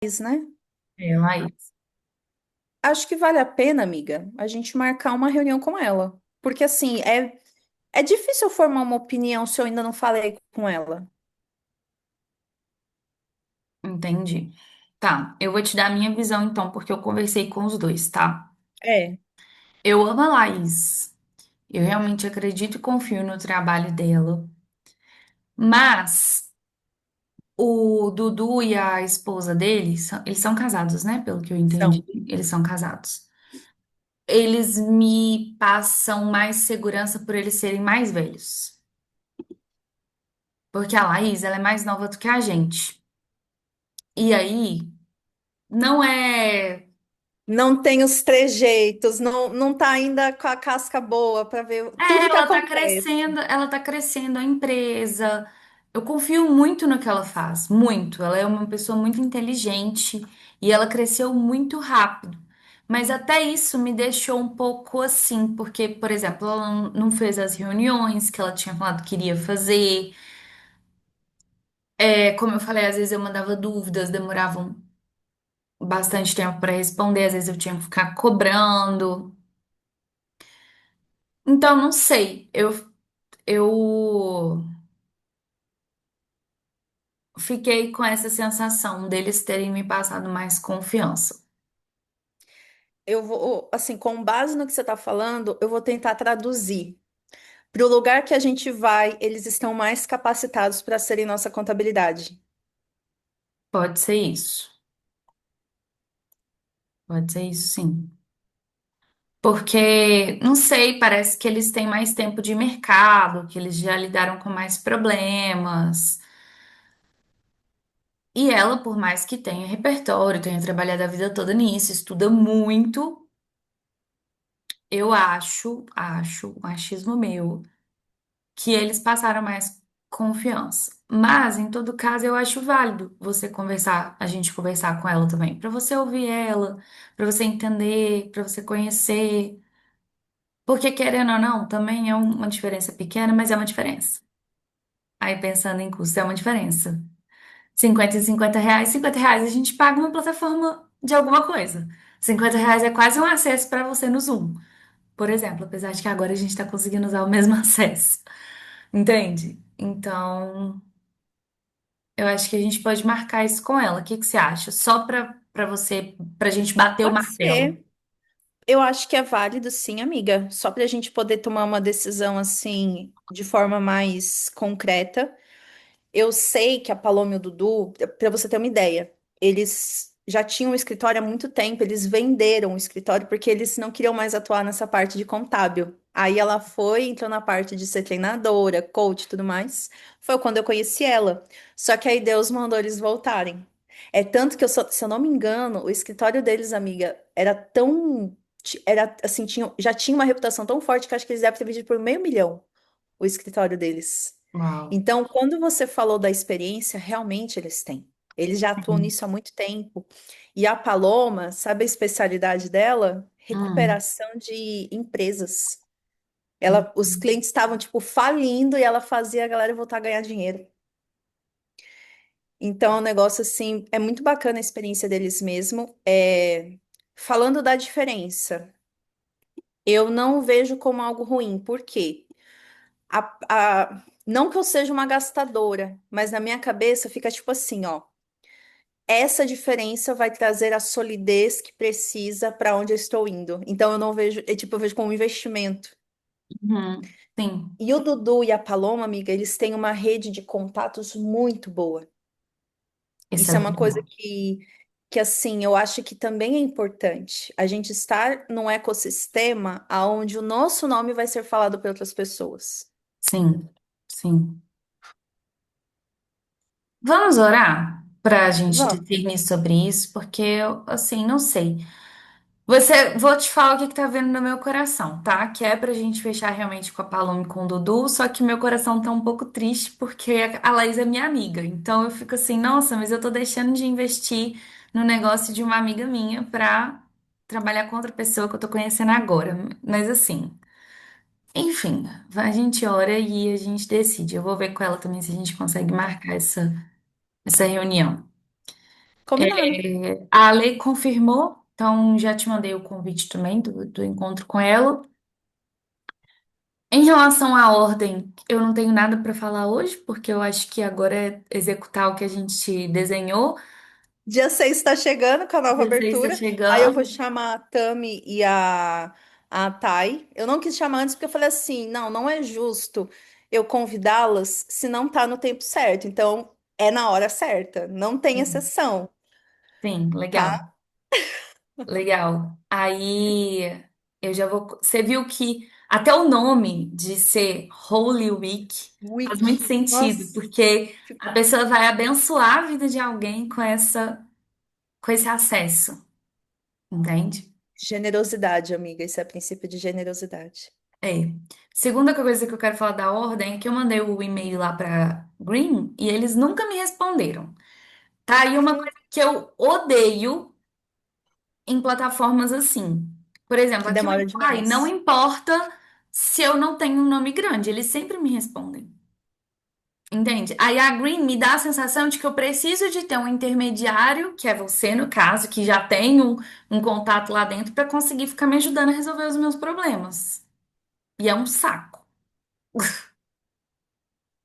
Laís, né? É, Laís. Acho que vale a pena, amiga, a gente marcar uma reunião com ela. Porque, assim, é difícil eu formar uma opinião se eu ainda não falei com ela. Entendi. Tá, eu vou te dar a minha visão então, porque eu conversei com os dois, tá? É. Eu amo a Laís. Eu realmente acredito e confio no trabalho dela. Mas o Dudu e a esposa dele, eles são casados, né? Pelo que eu entendi, São. eles são casados. Eles me passam mais segurança por eles serem mais velhos. Porque a Laís, ela é mais nova do que a gente. E aí, não é. Não tem os trejeitos, não tá ainda com a casca boa para ver É, tudo que acontece. ela tá crescendo a empresa. Eu confio muito no que ela faz, muito. Ela é uma pessoa muito inteligente e ela cresceu muito rápido. Mas até isso me deixou um pouco assim, porque, por exemplo, ela não fez as reuniões que ela tinha falado que iria fazer. É, como eu falei, às vezes eu mandava dúvidas, demoravam bastante tempo para responder, às vezes eu tinha que ficar cobrando. Então, não sei. Eu fiquei com essa sensação deles terem me passado mais confiança. Eu vou, assim, com base no que você está falando, eu vou tentar traduzir. Para o lugar que a gente vai, eles estão mais capacitados para serem nossa contabilidade. Pode ser isso. Pode ser isso, sim. Porque, não sei, parece que eles têm mais tempo de mercado, que eles já lidaram com mais problemas. E ela, por mais que tenha repertório, tenha trabalhado a vida toda nisso, estuda muito, eu acho, um achismo meu, que eles passaram mais confiança. Mas, em todo caso, eu acho válido você conversar, a gente conversar com ela também, para você ouvir ela, para você entender, para você conhecer. Porque, querendo ou não, também é uma diferença pequena, mas é uma diferença. Aí, pensando em custo, é uma diferença. 50 e 50 reais, 50 reais a gente paga uma plataforma de alguma coisa. 50 reais é quase um acesso para você no Zoom, por exemplo, apesar de que agora a gente está conseguindo usar o mesmo acesso. Entende? Então, eu acho que a gente pode marcar isso com ela. O que que você acha? Só para você, pra gente bater o Pode martelo. ser. Eu acho que é válido, sim, amiga. Só para a gente poder tomar uma decisão assim, de forma mais concreta. Eu sei que a Paloma e o Dudu, para você ter uma ideia, eles já tinham um escritório há muito tempo, eles venderam o escritório porque eles não queriam mais atuar nessa parte de contábil. Aí ela foi, entrou na parte de ser treinadora, coach e tudo mais. Foi quando eu conheci ela. Só que aí Deus mandou eles voltarem. É tanto que se eu não me engano, o escritório deles, amiga, era tão, era assim, já tinha uma reputação tão forte que acho que eles devem ter vendido por 500 mil o escritório deles. Uau. Então, quando você falou da experiência, realmente eles têm. Eles já atuam Sim. nisso há muito tempo. E a Paloma, sabe a especialidade dela? Hum. Recuperação de empresas. Hum. Os clientes estavam, tipo, falindo e ela fazia a galera voltar a ganhar dinheiro. Então, é um negócio, assim, é muito bacana a experiência deles mesmo. Falando da diferença, eu não vejo como algo ruim. Por quê? Não que eu seja uma gastadora, mas na minha cabeça fica tipo assim, ó. Essa diferença vai trazer a solidez que precisa para onde eu estou indo. Então eu não vejo, tipo, eu vejo como um investimento. Uhum. Sim, E o Dudu e a Paloma, amiga, eles têm uma rede de contatos muito boa. isso é Isso é uma coisa legal. que assim, eu acho que também é importante. A gente estar num ecossistema onde o nosso nome vai ser falado por outras pessoas. Sim, sim. Vamos orar para a gente Vamos. discernir sobre isso, porque eu, assim, não sei. Você, vou te falar o que que tá vendo no meu coração, tá? Que é pra gente fechar realmente com a Paloma e com o Dudu, só que meu coração tá um pouco triste porque a Laís é minha amiga. Então eu fico assim, nossa, mas eu tô deixando de investir no negócio de uma amiga minha pra trabalhar com outra pessoa que eu tô conhecendo agora. Mas assim, enfim, a gente ora e a gente decide. Eu vou ver com ela também se a gente consegue marcar essa reunião. Combinado. A lei confirmou, então já te mandei o convite também do encontro com ela. Em relação à ordem, eu não tenho nada para falar hoje, porque eu acho que agora é executar o que a gente desenhou. Dia 6 está chegando com a nova 16 está abertura. Aí eu vou chegando. chamar a Tami e a Thay. Eu não quis chamar antes porque eu falei assim: não, não é justo eu convidá-las se não tá no tempo certo. Então é na hora certa. Não tem Sim, exceção, sim, legal. tá? Legal. Aí eu já vou. Você viu que até o nome de ser Holy Week faz muito Wiki. sentido, Nossa. porque a pessoa vai abençoar a vida de alguém com esse acesso, entende? Generosidade, amiga. Isso é princípio de generosidade. É. Segunda coisa que eu quero falar da ordem é que eu mandei o e-mail lá para Green e eles nunca me responderam. Tá aí uma coisa que eu odeio em plataformas assim. Por exemplo, Que aqui o demora Reply não demais. importa se eu não tenho um nome grande, eles sempre me respondem. Entende? Aí a Green me dá a sensação de que eu preciso de ter um intermediário, que é você, no caso, que já tem um contato lá dentro, para conseguir ficar me ajudando a resolver os meus problemas. E é um saco.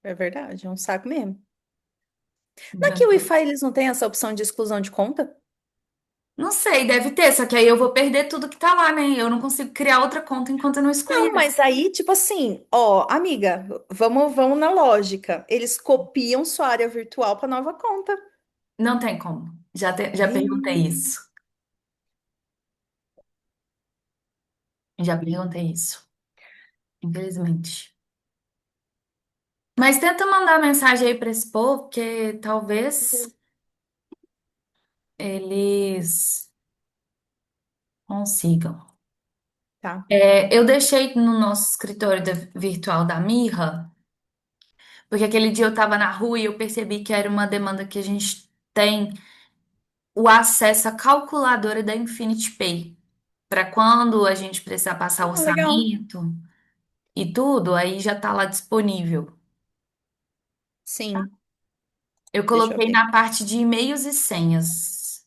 É verdade, é um saco mesmo. Na Então, Wi-Fi eles não têm essa opção de exclusão de conta? não sei, deve ter, só que aí eu vou perder tudo que tá lá, né? Eu não consigo criar outra conta enquanto eu não excluir Não, mas essa. aí, tipo assim, ó, amiga, vamos na lógica. Eles copiam sua área virtual para nova conta. Não tem como. Já perguntei Ih, isso. Já perguntei isso. Infelizmente. Mas tenta mandar mensagem aí para esse povo, porque talvez eles consigam. tá. Eu deixei no nosso escritório virtual da Mirra, porque aquele dia eu estava na rua e eu percebi que era uma demanda que a gente tem o acesso à calculadora da Infinity Pay. Para quando a gente precisar passar Ah, legal. orçamento e tudo, aí já está lá disponível. Sim, Eu deixa eu coloquei ver. na parte de e-mails e senhas.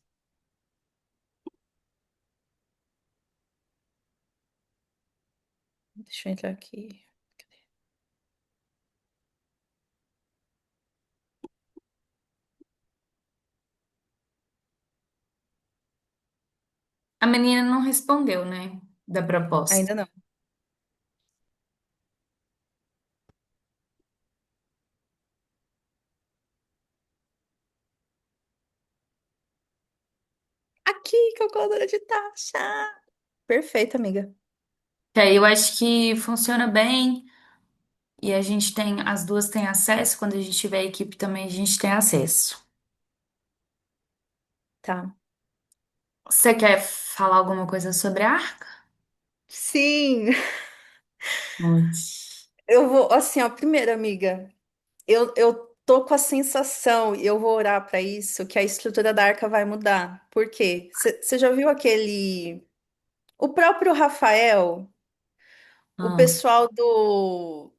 Deixa eu entrar aqui. A menina não respondeu, né? Da proposta. Ainda não. Aqui, calculadora de taxa. Perfeito, amiga. Que aí eu acho que funciona bem e a gente tem, as duas têm acesso. Quando a gente tiver a equipe também, a gente tem acesso. Tá. Você quer falar alguma coisa sobre a Arca? Sim, Muito. eu vou, assim, ó, primeiro, amiga, eu tô com a sensação, e eu vou orar para isso, que a estrutura da arca vai mudar. Por quê? Você já viu aquele. O próprio Rafael, o Ah, pessoal do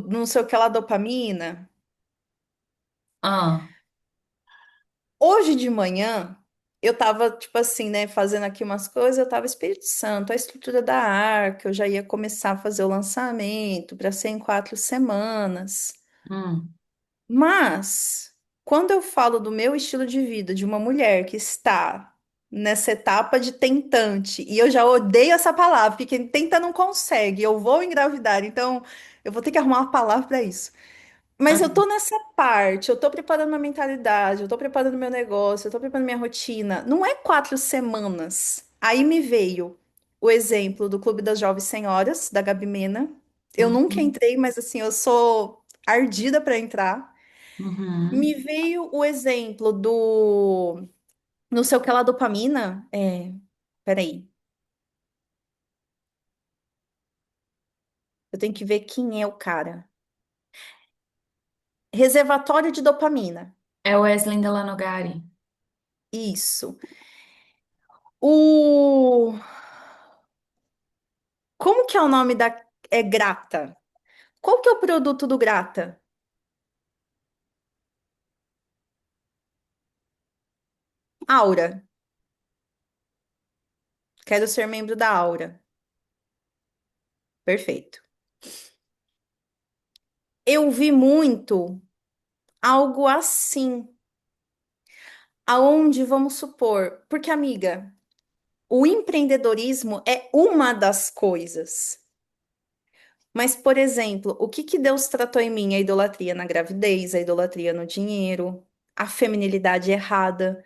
não sei o que lá, dopamina. ah, Hoje de manhã, eu tava, tipo assim, né, fazendo aqui umas coisas, eu tava Espírito Santo, a estrutura da arca, eu já ia começar a fazer o lançamento para ser em 4 semanas. hum, Mas, quando eu falo do meu estilo de vida, de uma mulher que está nessa etapa de tentante, e eu já odeio essa palavra, porque quem tenta não consegue, eu vou engravidar, então eu vou ter que arrumar uma palavra para isso. Mas eu ah, tô nessa parte, eu tô preparando minha mentalidade, eu tô preparando meu negócio, eu tô preparando minha rotina. Não é 4 semanas. Aí me veio o exemplo do Clube das Jovens Senhoras, da Gabi Mena. Eu nunca uhum, entrei, mas assim, eu sou ardida para entrar. Me uhum. veio o exemplo do não sei o que lá, dopamina. Peraí, eu tenho que ver quem é o cara. Reservatório de dopamina. É o Wesley Delanogari. Isso. O Como que é o nome da Grata? Qual que é o produto do Grata? Aura. Quero ser membro da Aura. Perfeito. Eu vi muito algo assim, aonde vamos supor, porque amiga, o empreendedorismo é uma das coisas. Mas, por exemplo, o que que Deus tratou em mim? A idolatria na gravidez, a idolatria no dinheiro, a feminilidade errada.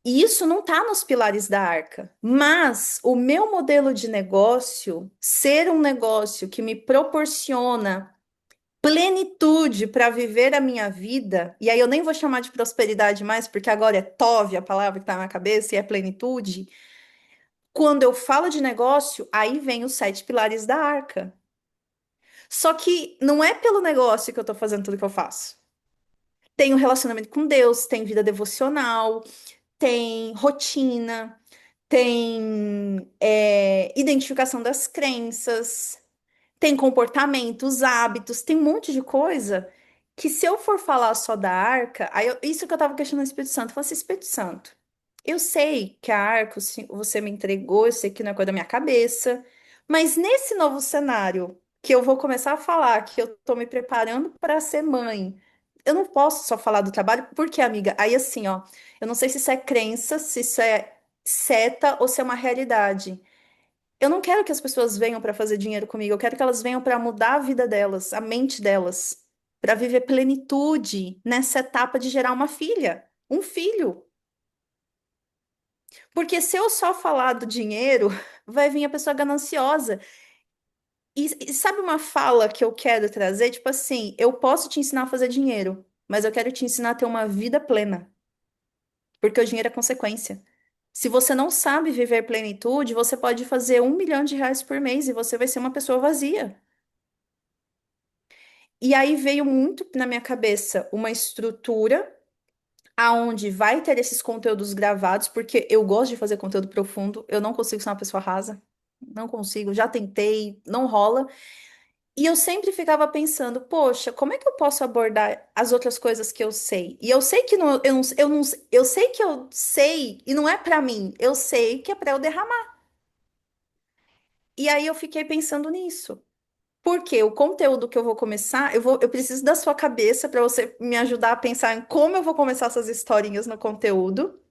E isso não está nos pilares da arca. Mas o meu modelo de negócio, ser um negócio que me proporciona plenitude para viver a minha vida, e aí eu nem vou chamar de prosperidade mais, porque agora é tove a palavra que está na minha cabeça e é plenitude. Quando eu falo de negócio, aí vem os sete pilares da arca. Só que não é pelo negócio que eu estou fazendo tudo que eu faço. Tem um relacionamento com Deus, tem vida devocional, tem rotina, tem identificação das crenças, tem comportamentos, hábitos, tem um monte de coisa que se eu for falar só da arca, isso que eu tava questionando o Espírito Santo, eu falei assim, Espírito Santo, eu sei que a arca você me entregou, eu sei que não é coisa da minha cabeça, mas nesse novo cenário que eu vou começar a falar que eu tô me preparando para ser mãe, eu não posso só falar do trabalho, porque, amiga, aí assim, ó, eu não sei se isso é crença, se isso é seta ou se é uma realidade. Eu não quero que as pessoas venham para fazer dinheiro comigo, eu quero que elas venham para mudar a vida delas, a mente delas, para viver plenitude nessa etapa de gerar uma filha, um filho. Porque se eu só falar do dinheiro, vai vir a pessoa gananciosa. E sabe uma fala que eu quero trazer? Tipo assim, eu posso te ensinar a fazer dinheiro, mas eu quero te ensinar a ter uma vida plena, porque o dinheiro é consequência. Se você não sabe viver plenitude, você pode fazer 1 milhão de reais por mês e você vai ser uma pessoa vazia. E aí veio muito na minha cabeça uma estrutura aonde vai ter esses conteúdos gravados, porque eu gosto de fazer conteúdo profundo, eu não consigo ser uma pessoa rasa, não consigo, já tentei, não rola. E eu sempre ficava pensando, poxa, como é que eu posso abordar as outras coisas que eu sei? E eu sei que não, eu sei que eu sei e não é pra mim, eu sei que é pra eu derramar. E aí eu fiquei pensando nisso. Porque o conteúdo que eu vou começar, eu preciso da sua cabeça para você me ajudar a pensar em como eu vou começar essas historinhas no conteúdo.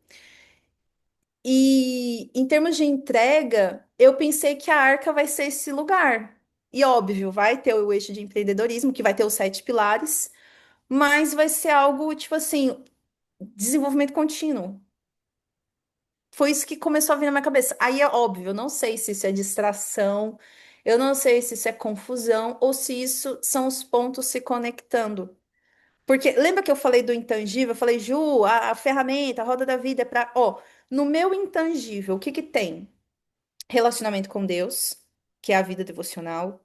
E em termos de entrega, eu pensei que a Arca vai ser esse lugar. E óbvio, vai ter o eixo de empreendedorismo, que vai ter os sete pilares, mas vai ser algo tipo assim, desenvolvimento contínuo. Foi isso que começou a vir na minha cabeça. Aí é óbvio, eu não sei se isso é distração, eu não sei se isso é confusão ou se isso são os pontos se conectando. Porque lembra que eu falei do intangível? Eu falei, Ju, a ferramenta, a roda da vida é para. Ó, no meu intangível, o que que tem? Relacionamento com Deus, que é a vida devocional.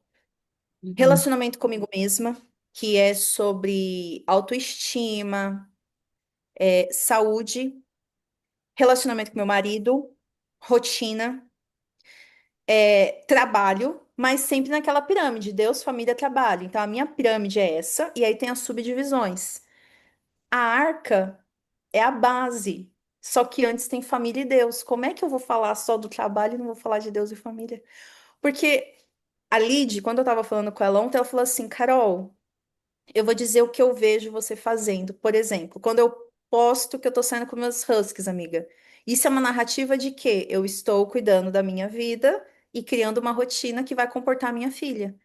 Uhum. Relacionamento comigo mesma, que é sobre autoestima, saúde. Relacionamento com meu marido, rotina. Trabalho, mas sempre naquela pirâmide, Deus, família, trabalho. Então a minha pirâmide é essa, e aí tem as subdivisões. A arca é a base, só que antes tem família e Deus. Como é que eu vou falar só do trabalho e não vou falar de Deus e família? Porque a Lid, quando eu tava falando com ela ontem, ela falou assim, Carol, eu vou dizer o que eu vejo você fazendo. Por exemplo, quando eu posto que eu tô saindo com meus huskies, amiga. Isso é uma narrativa de que eu estou cuidando da minha vida e criando uma rotina que vai comportar a minha filha.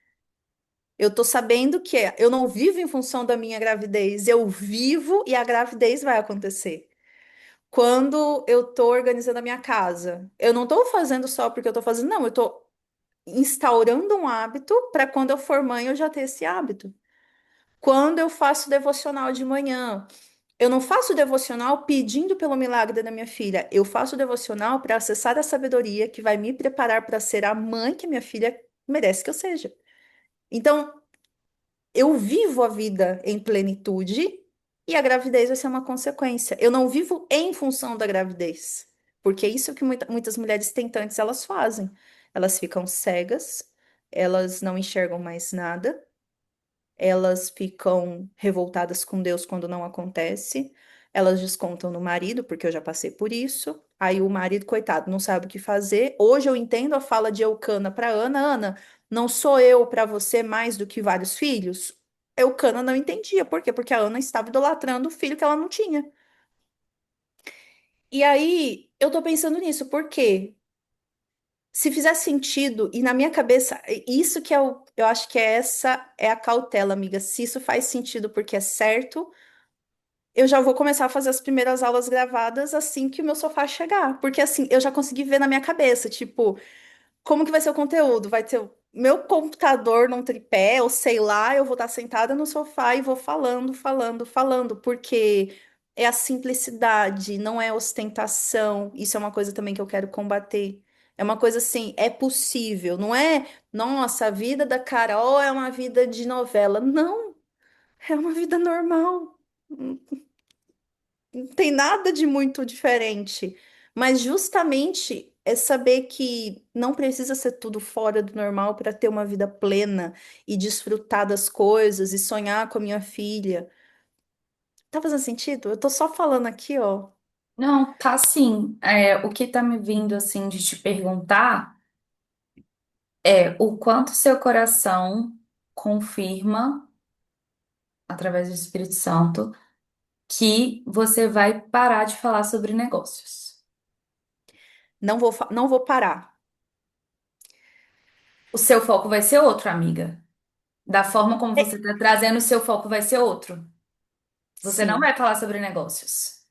Eu tô sabendo que eu não vivo em função da minha gravidez, eu vivo e a gravidez vai acontecer. Quando eu tô organizando a minha casa, eu não tô fazendo só porque eu tô fazendo, não, eu tô instaurando um hábito para quando eu for mãe eu já ter esse hábito. Quando eu faço devocional de manhã, eu não faço devocional pedindo pelo milagre da minha filha. Eu faço devocional para acessar a sabedoria que vai me preparar para ser a mãe que minha filha merece que eu seja. Então, eu vivo a vida em plenitude e a gravidez vai ser uma consequência. Eu não vivo em função da gravidez, porque é isso que muitas mulheres tentantes elas fazem. Elas ficam cegas, elas não enxergam mais nada, elas ficam revoltadas com Deus quando não acontece, Elas descontam no marido, porque eu já passei por isso. Aí o marido, coitado, não sabe o que fazer. Hoje eu entendo a fala de Eucana para Ana. Ana, não sou eu para você mais do que vários filhos? Eucana não entendia. Por quê? Porque a Ana estava idolatrando o filho que ela não tinha. E aí eu tô pensando nisso, por quê? Se fizer sentido, e na minha cabeça, isso que é o, eu acho que é essa é a cautela, amiga. Se isso faz sentido porque é certo, eu já vou começar a fazer as primeiras aulas gravadas assim que o meu sofá chegar. Porque assim, eu já consegui ver na minha cabeça, tipo, como que vai ser o conteúdo? Vai ter o meu computador num tripé, ou sei lá, eu vou estar sentada no sofá e vou falando, falando, falando, porque é a simplicidade, não é ostentação. Isso é uma coisa também que eu quero combater. É uma coisa assim, é possível, não é, nossa, a vida da Carol é uma vida de novela. Não, é uma vida normal. Não tem nada de muito diferente. Mas justamente é saber que não precisa ser tudo fora do normal para ter uma vida plena e desfrutar das coisas e sonhar com a minha filha. Tá fazendo sentido? Eu tô só falando aqui, ó. Não, tá sim. O que tá me vindo assim de te perguntar é o quanto seu coração confirma, através do Espírito Santo, que você vai parar de falar sobre negócios. Não vou parar. O seu foco vai ser outro, amiga. Da forma como você É, está trazendo, o seu foco vai ser outro. Você não sim. vai falar sobre negócios.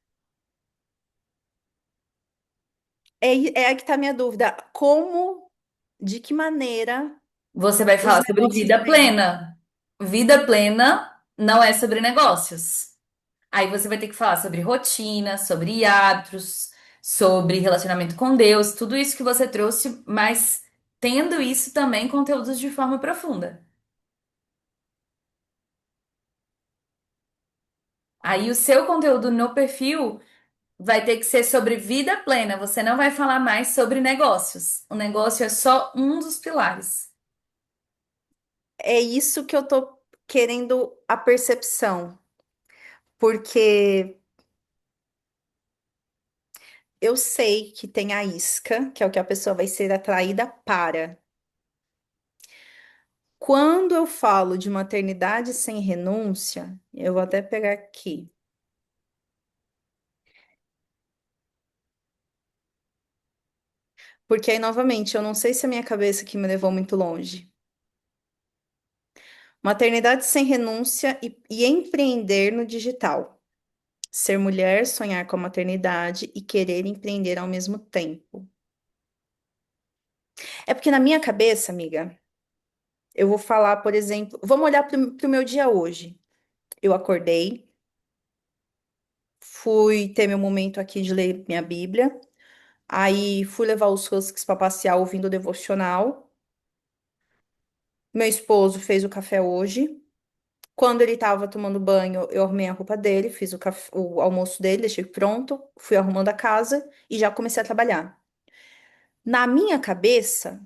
É aí que tá a minha dúvida. Como, de que maneira Você vai os falar sobre negócios vida vêm? plena. Vida plena não é sobre negócios. Aí você vai ter que falar sobre rotina, sobre hábitos, sobre relacionamento com Deus, tudo isso que você trouxe, mas tendo isso também conteúdos de forma profunda. Aí o seu conteúdo no perfil vai ter que ser sobre vida plena. Você não vai falar mais sobre negócios. O negócio é só um dos pilares. É isso que eu tô querendo a percepção. Porque eu sei que tem a isca, que é o que a pessoa vai ser atraída para. Quando eu falo de maternidade sem renúncia, eu vou até pegar aqui. Porque aí, novamente, eu não sei se a minha cabeça aqui me levou muito longe. Maternidade sem renúncia e empreender no digital. Ser mulher, sonhar com a maternidade e querer empreender ao mesmo tempo. É porque na minha cabeça, amiga, eu vou falar, por exemplo, vamos olhar para o meu dia hoje. Eu acordei, fui ter meu momento aqui de ler minha Bíblia. Aí fui levar os huskies para passear ouvindo o devocional. Meu esposo fez o café hoje. Quando ele estava tomando banho, eu arrumei a roupa dele, fiz o almoço dele, deixei pronto, fui arrumando a casa e já comecei a trabalhar. Na minha cabeça,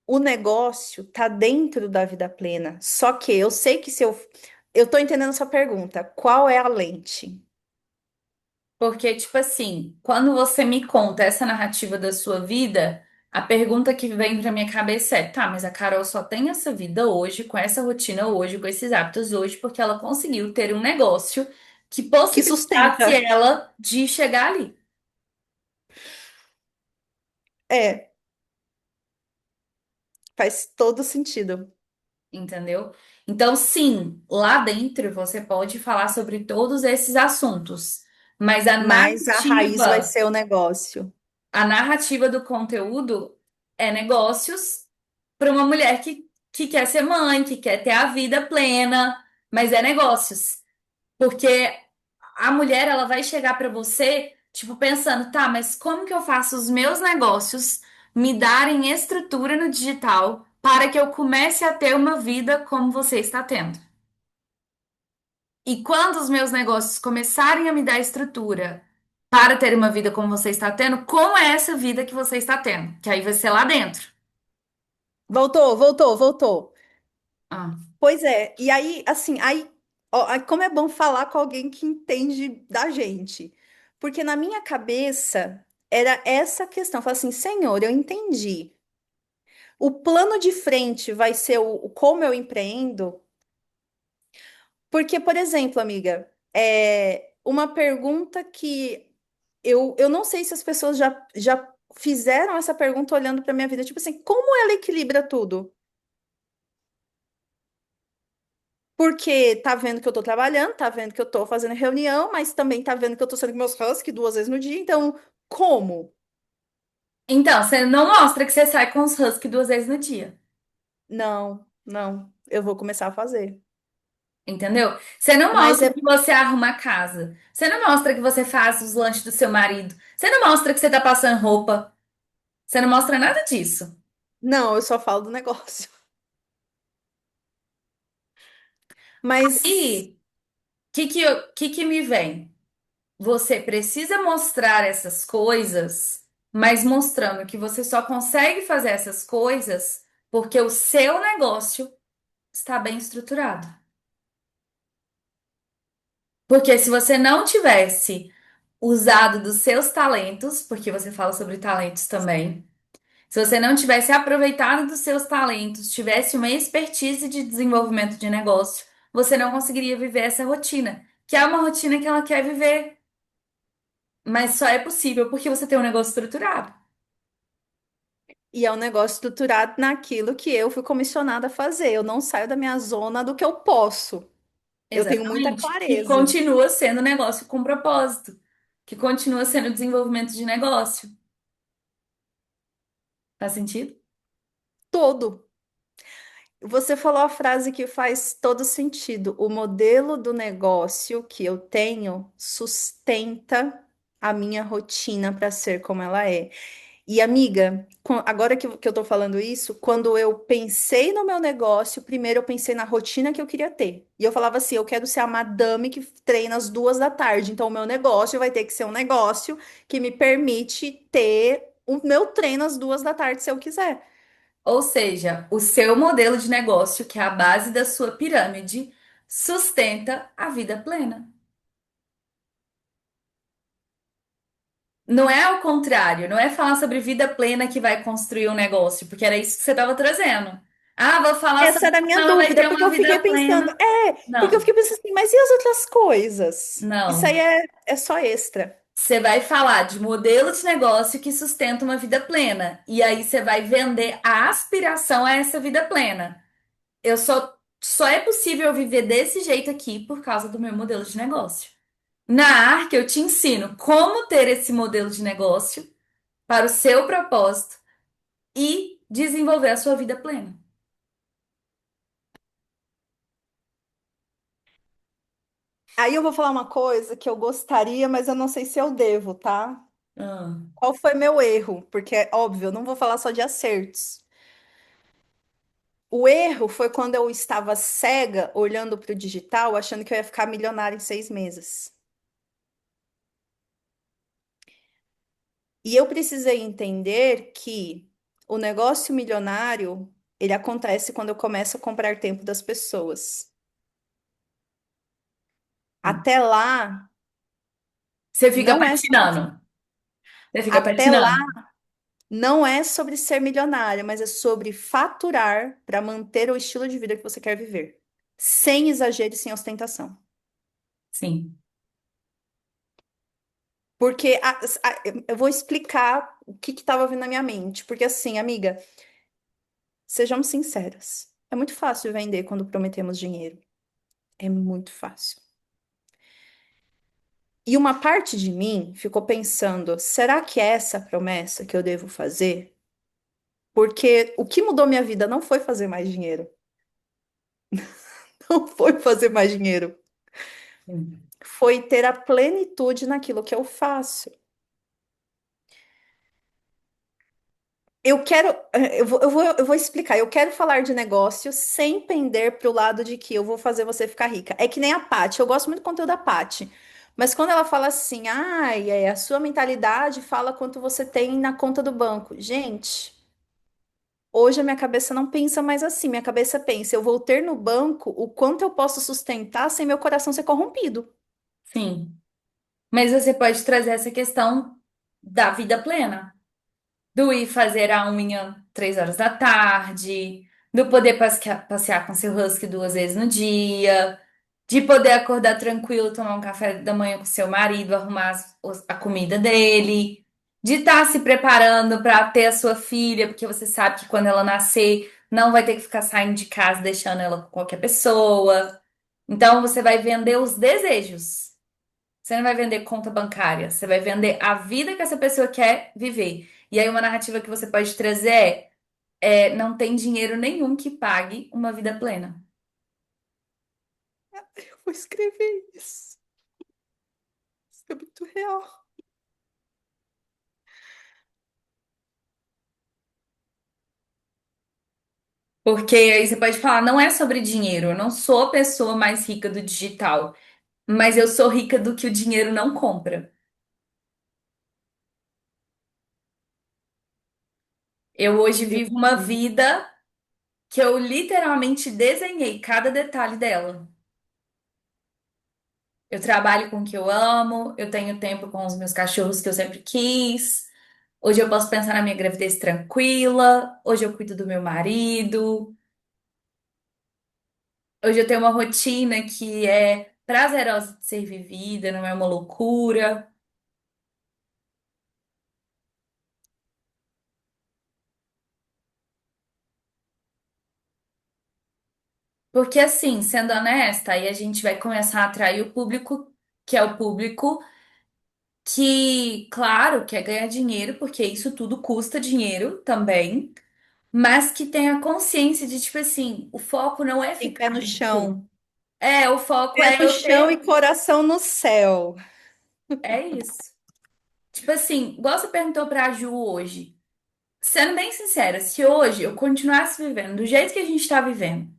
o negócio tá dentro da vida plena. Só que eu sei que se eu tô entendendo essa pergunta, qual é a lente? Porque, tipo assim, quando você me conta essa narrativa da sua vida, a pergunta que vem pra minha cabeça é: tá, mas a Carol só tem essa vida hoje, com essa rotina hoje, com esses hábitos hoje, porque ela conseguiu ter um negócio que Que possibilitasse sustenta. ela de chegar ali, É, faz todo sentido. entendeu? Então, sim, lá dentro você pode falar sobre todos esses assuntos, mas Mas a raiz vai ser o negócio. a narrativa do conteúdo é negócios para uma mulher que quer ser mãe, que quer ter a vida plena, mas é negócios. Porque a mulher, ela vai chegar para você, tipo, pensando, tá, mas como que eu faço os meus negócios me darem estrutura no digital para que eu comece a ter uma vida como você está tendo? E quando os meus negócios começarem a me dar estrutura para ter uma vida como você está tendo, como é essa vida que você está tendo? Que aí vai ser lá dentro. Voltou, voltou, voltou. Ah, Pois é, e aí, assim, aí, Ó, ai, como é bom falar com alguém que entende da gente. Porque na minha cabeça era essa questão. Eu falei assim, Senhor, eu entendi. O plano de frente vai ser o como eu empreendo. Porque, por exemplo, amiga, uma pergunta que eu não sei se as pessoas já fizeram essa pergunta olhando para minha vida. Tipo assim, como ela equilibra tudo? Porque tá vendo que eu tô trabalhando, tá vendo que eu tô fazendo reunião, mas também tá vendo que eu tô saindo com meus husky 2 vezes no dia. Então, como? Então, você não mostra que você sai com os husky 2 vezes no dia. Não, não. Eu vou começar a fazer. Entendeu? Você não Mas mostra é. que você arruma a casa. Você não mostra que você faz os lanches do seu marido. Você não mostra que você tá passando roupa. Você não mostra nada disso. Não, eu só falo do negócio. Mas. E o que que me vem? Você precisa mostrar essas coisas, mas mostrando que você só consegue fazer essas coisas porque o seu negócio está bem estruturado. Porque se você não tivesse usado dos seus talentos, porque você fala sobre talentos também, se você não tivesse aproveitado dos seus talentos, tivesse uma expertise de desenvolvimento de negócio, você não conseguiria viver essa rotina, que é uma rotina que ela quer viver, mas só é possível porque você tem um negócio estruturado. E é um negócio estruturado naquilo que eu fui comissionada a fazer. Eu não saio da minha zona do que eu posso. Eu tenho muita Exatamente. Que clareza. continua sendo negócio com propósito, que continua sendo desenvolvimento de negócio. Faz sentido? Todo. Você falou a frase que faz todo sentido. O modelo do negócio que eu tenho sustenta a minha rotina para ser como ela é. E amiga, agora que eu tô falando isso, quando eu pensei no meu negócio, primeiro eu pensei na rotina que eu queria ter. E eu falava assim: eu quero ser a madame que treina às 2 da tarde. Então, o meu negócio vai ter que ser um negócio que me permite ter o meu treino às 2 da tarde, se eu quiser. Ou seja, o seu modelo de negócio, que é a base da sua pirâmide, sustenta a vida plena. Não é ao contrário, não é falar sobre vida plena que vai construir um negócio, porque era isso que você estava trazendo. Ah, vou falar Essa sobre era a como minha ela vai dúvida, ter porque uma eu fiquei vida pensando, plena. porque eu Não, fiquei pensando assim, mas e as outras coisas? Isso aí não. é só extra. Você vai falar de modelo de negócio que sustenta uma vida plena. E aí você vai vender a aspiração a essa vida plena. Só é possível viver desse jeito aqui por causa do meu modelo de negócio. Na Arc, eu te ensino como ter esse modelo de negócio para o seu propósito e desenvolver a sua vida plena. Aí eu vou falar uma coisa que eu gostaria, mas eu não sei se eu devo, tá? Ah, Qual foi meu erro? Porque, é óbvio, eu não vou falar só de acertos. O erro foi quando eu estava cega, olhando para o digital, achando que eu ia ficar milionária em 6 meses. E eu precisei entender que o negócio milionário, ele acontece quando eu começo a comprar tempo das pessoas. sim. Até lá, Você fica não é sobre, patinando. Você fica até lá patinando. não é sobre ser milionária, mas é sobre faturar para manter o estilo de vida que você quer viver, sem exagero e sem ostentação. Sim. Porque eu vou explicar o que estava vindo na minha mente. Porque assim, amiga, sejamos sinceras. É muito fácil vender quando prometemos dinheiro. É muito fácil. E uma parte de mim ficou pensando: será que é essa a promessa que eu devo fazer? Porque o que mudou minha vida não foi fazer mais dinheiro. Não foi fazer mais dinheiro. Sim. Foi ter a plenitude naquilo que eu faço. Eu quero, eu vou explicar. Eu quero falar de negócio sem pender para o lado de que eu vou fazer você ficar rica. É que nem a Paty. Eu gosto muito do conteúdo da Paty. Mas quando ela fala assim, ai, a sua mentalidade fala quanto você tem na conta do banco. Gente, Hoje a minha cabeça não pensa mais assim. Minha cabeça pensa, eu vou ter no banco o quanto eu posso sustentar sem meu coração ser corrompido. Sim. Mas você pode trazer essa questão da vida plena. Do ir fazer a unha 3 horas da tarde, do poder passear com seu husky 2 vezes no dia, de poder acordar tranquilo, tomar um café da manhã com seu marido, arrumar a comida dele, de estar se preparando para ter a sua filha, porque você sabe que quando ela nascer, não vai ter que ficar saindo de casa, deixando ela com qualquer pessoa. Então você vai vender os desejos. Você não vai vender conta bancária, você vai vender a vida que essa pessoa quer viver. E aí, uma narrativa que você pode trazer não tem dinheiro nenhum que pague uma vida plena. Eu vou escrever isso. Isso é muito real. Porque aí você pode falar, não é sobre dinheiro, eu não sou a pessoa mais rica do digital, mas eu sou rica do que o dinheiro não compra. Eu hoje Eu vivo uma amo. vida que eu literalmente desenhei cada detalhe dela. Eu trabalho com o que eu amo, eu tenho tempo com os meus cachorros que eu sempre quis. Hoje eu posso pensar na minha gravidez tranquila. Hoje eu cuido do meu marido. Hoje eu tenho uma rotina que é prazerosa de ser vivida, não é uma loucura. Porque assim, sendo honesta, aí a gente vai começar a atrair o público que é o público que, claro, quer ganhar dinheiro, porque isso tudo custa dinheiro também, mas que tem a consciência de, tipo assim, o foco não é Tem pé ficar no rico. chão. O foco Pé é no eu chão e ter. coração no céu. É isso. Tipo assim, igual você perguntou pra Ju hoje. Sendo bem sincera, se hoje eu continuasse vivendo do jeito que a gente tá vivendo,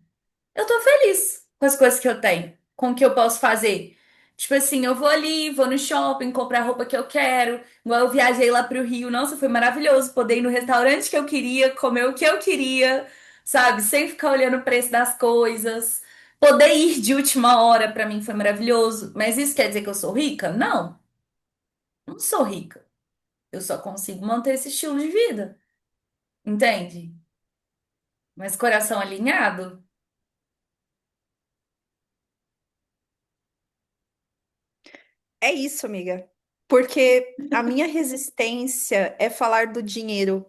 eu tô feliz com as coisas que eu tenho, com o que eu posso fazer. Tipo assim, eu vou ali, vou no shopping, comprar a roupa que eu quero. Igual eu viajei lá pro Rio, nossa, foi maravilhoso poder ir no restaurante que eu queria, comer o que eu queria, sabe? Sem ficar olhando o preço das coisas. Poder ir de última hora pra mim foi maravilhoso. Mas isso quer dizer que eu sou rica? Não, não sou rica. Eu só consigo manter esse estilo de vida, entende? Mas coração alinhado? É isso, amiga. Porque a minha resistência é falar do dinheiro.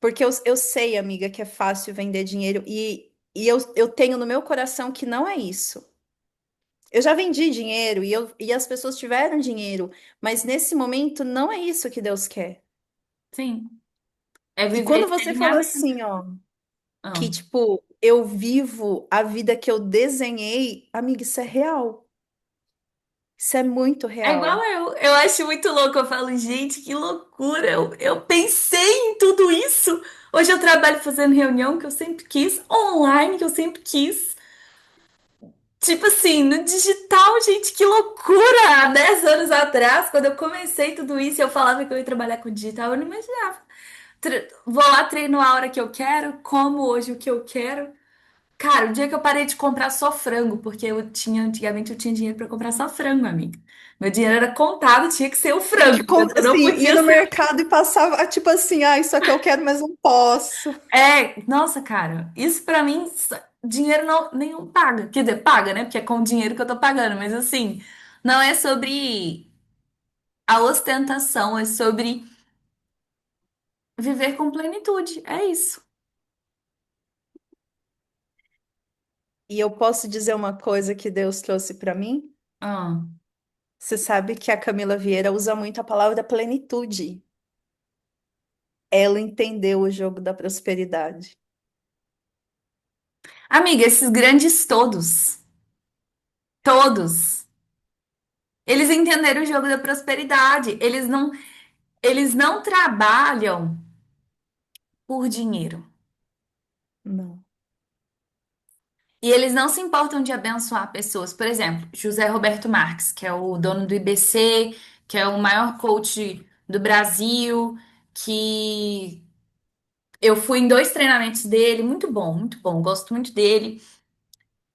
Porque eu sei, amiga, que é fácil vender dinheiro. E eu tenho no meu coração que não é isso. Eu já vendi dinheiro e as pessoas tiveram dinheiro. Mas nesse momento não é isso que Deus quer. Sim. É E viver quando esse você fala assim, alinhamento. ó, que Ah. tipo, eu vivo a vida que eu desenhei, amiga, isso é real. Isso é muito É igual real. eu. Eu acho muito louco. Eu falo, gente, que loucura. Eu pensei em tudo isso. Hoje eu trabalho fazendo reunião que eu sempre quis, online que eu sempre quis. Tipo assim, no digital, gente, que loucura! Há 10 anos atrás, quando eu comecei tudo isso, eu falava que eu ia trabalhar com digital, eu não imaginava. Vou lá, treino a hora que eu quero, como hoje o que eu quero. Cara, o dia que eu parei de comprar só frango, porque antigamente eu tinha dinheiro pra comprar só frango, amiga. Meu dinheiro era contado, tinha que ser o Tinha frango, que entendeu? Não assim, ir podia no ser. mercado e passar, tipo assim, ah, isso aqui eu quero, mas não posso. Nossa, cara, isso pra mim, dinheiro não, nenhum paga. Quer dizer, paga, né? Porque é com o dinheiro que eu tô pagando, mas assim, não é sobre a ostentação, é sobre viver com plenitude. É isso. E eu posso dizer uma coisa que Deus trouxe para mim? Ah. Você sabe que a Camila Vieira usa muito a palavra plenitude. Ela entendeu o jogo da prosperidade. Amiga, esses grandes todos, todos, eles entenderam o jogo da prosperidade. Eles não trabalham por dinheiro. Não, E eles não se importam de abençoar pessoas. Por exemplo, José Roberto Marques, que é o dono do IBC, que é o maior coach do Brasil, que Eu fui em dois treinamentos dele, muito bom, gosto muito dele.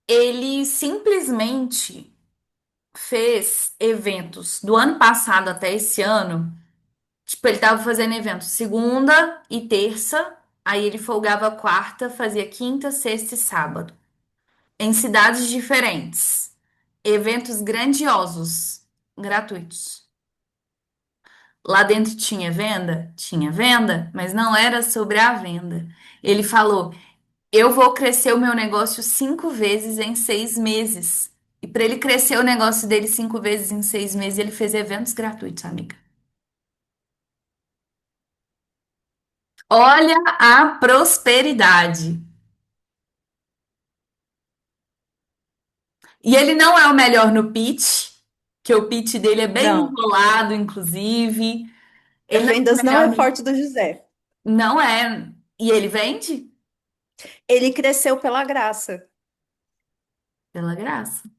Ele simplesmente fez eventos do ano passado até esse ano. Tipo, ele tava fazendo eventos segunda e terça, aí ele folgava quarta, fazia quinta, sexta e sábado, em cidades diferentes. Eventos grandiosos, gratuitos. Lá dentro tinha venda? Tinha venda, mas não era sobre a venda. Ele falou: eu vou crescer o meu negócio 5 vezes em 6 meses. E para ele crescer o negócio dele 5 vezes em 6 meses, ele fez eventos gratuitos, amiga. Olha a prosperidade. E ele não é o melhor no pitch, que o pitch dele é bem Não, enrolado, inclusive. Ele não é o vendas não melhor é no... forte do José. Não é. E ele vende? Ele cresceu pela graça. Pela graça.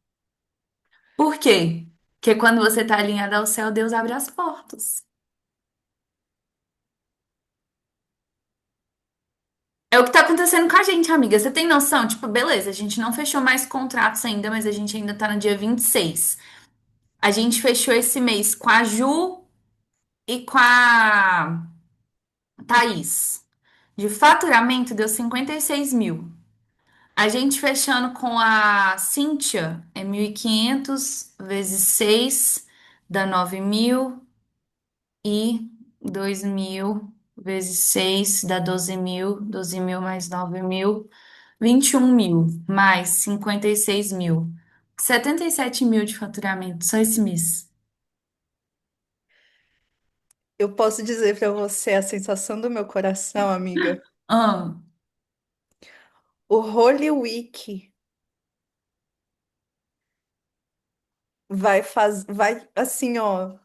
Por quê? Porque quando você está alinhado ao céu, Deus abre as portas. É o que tá acontecendo com a gente, amiga. Você tem noção? Tipo, beleza, a gente não fechou mais contratos ainda, mas a gente ainda tá no dia 26. A gente fechou esse mês com a Ju e com a Thaís. De faturamento deu 56 mil. A gente fechando com a Cíntia é 1.500 vezes 6 dá 9 mil e 2 mil vezes 6 dá 12 mil. 12 mil mais 9 mil. 21 mil, mais 56 mil. 77 mil de faturamento, só esse mês. Eu posso dizer pra você a sensação do meu coração, amiga. Ah, O Holy Week vai assim, ó.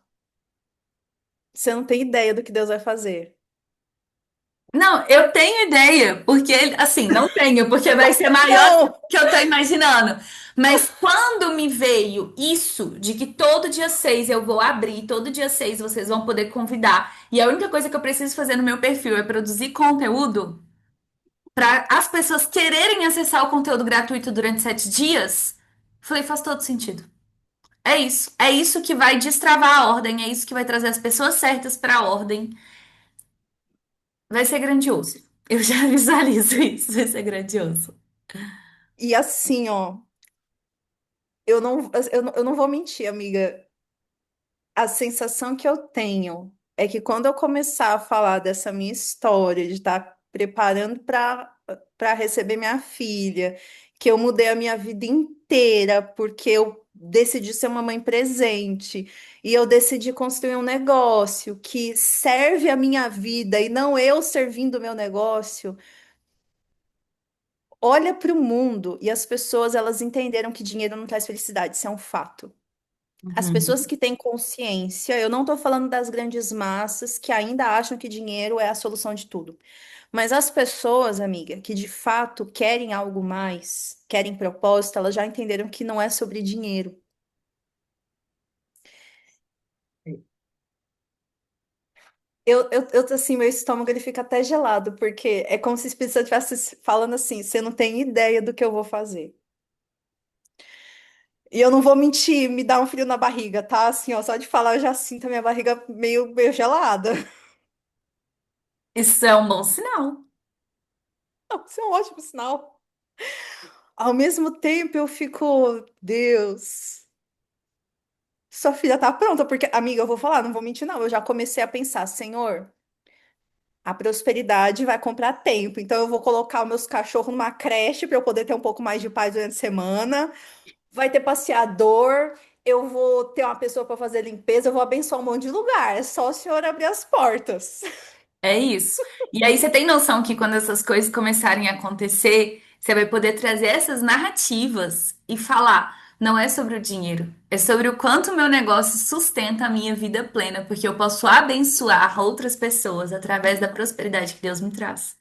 Você não tem ideia do que Deus vai fazer. não, eu tenho ideia, porque, assim, não tenho, porque vai ser maior do Não! que eu tô imaginando. Mas quando me veio isso, de que todo dia 6 eu vou abrir, todo dia 6 vocês vão poder convidar, e a única coisa que eu preciso fazer no meu perfil é produzir conteúdo, para as pessoas quererem acessar o conteúdo gratuito durante 7 dias, falei, faz todo sentido. É isso. É isso que vai destravar a ordem, é isso que vai trazer as pessoas certas para a ordem. Vai ser grandioso. Eu já visualizo isso, vai ser grandioso. E assim, ó, eu não vou mentir, amiga. A sensação que eu tenho é que quando eu começar a falar dessa minha história, de estar preparando para receber minha filha, que eu mudei a minha vida inteira porque eu decidi ser uma mãe presente e eu decidi construir um negócio que serve a minha vida e não eu servindo o meu negócio. Olha para o mundo e as pessoas elas entenderam que dinheiro não traz felicidade, isso é um fato. As pessoas Uhum. que têm consciência, eu não estou falando das grandes massas que ainda acham que dinheiro é a solução de tudo. Mas as pessoas, amiga, que de fato querem algo mais, querem propósito, elas já entenderam que não é sobre dinheiro. Assim, meu estômago ele fica até gelado, porque é como se o Espírito Santo estivesse falando assim: você não tem ideia do que eu vou fazer. E eu não vou mentir, me dá um frio na barriga, tá? Assim, ó, só de falar eu já sinto a minha barriga meio gelada. Isso é um bom sinal. Isso é um ótimo sinal. Ao mesmo tempo, eu fico, Deus, sua filha tá pronta, porque, amiga, eu vou falar, não vou mentir, não. Eu já comecei a pensar, Senhor, a prosperidade vai comprar tempo, então eu vou colocar os meus cachorros numa creche para eu poder ter um pouco mais de paz durante a semana. Vai ter passeador, eu vou ter uma pessoa para fazer limpeza, eu vou abençoar um monte de lugar. É só o Senhor abrir as portas. É isso. E aí você tem noção que quando essas coisas começarem a acontecer, você vai poder trazer essas narrativas e falar, não é sobre o dinheiro, é sobre o quanto o meu negócio sustenta a minha vida plena, porque eu posso abençoar outras pessoas através da prosperidade que Deus me traz.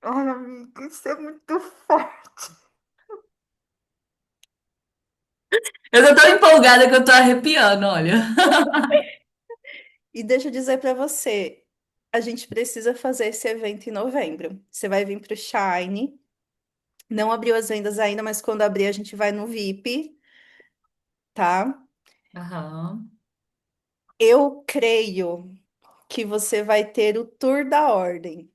Ai, amiga, isso é muito forte. Eu tô tão empolgada que eu tô arrepiando, olha. E deixa eu dizer para você. a gente precisa fazer esse evento em novembro. Você vai vir para o Shine. Não abriu as vendas ainda, mas quando abrir a gente vai no VIP, tá? Aham. Eu creio que você vai ter o tour da ordem.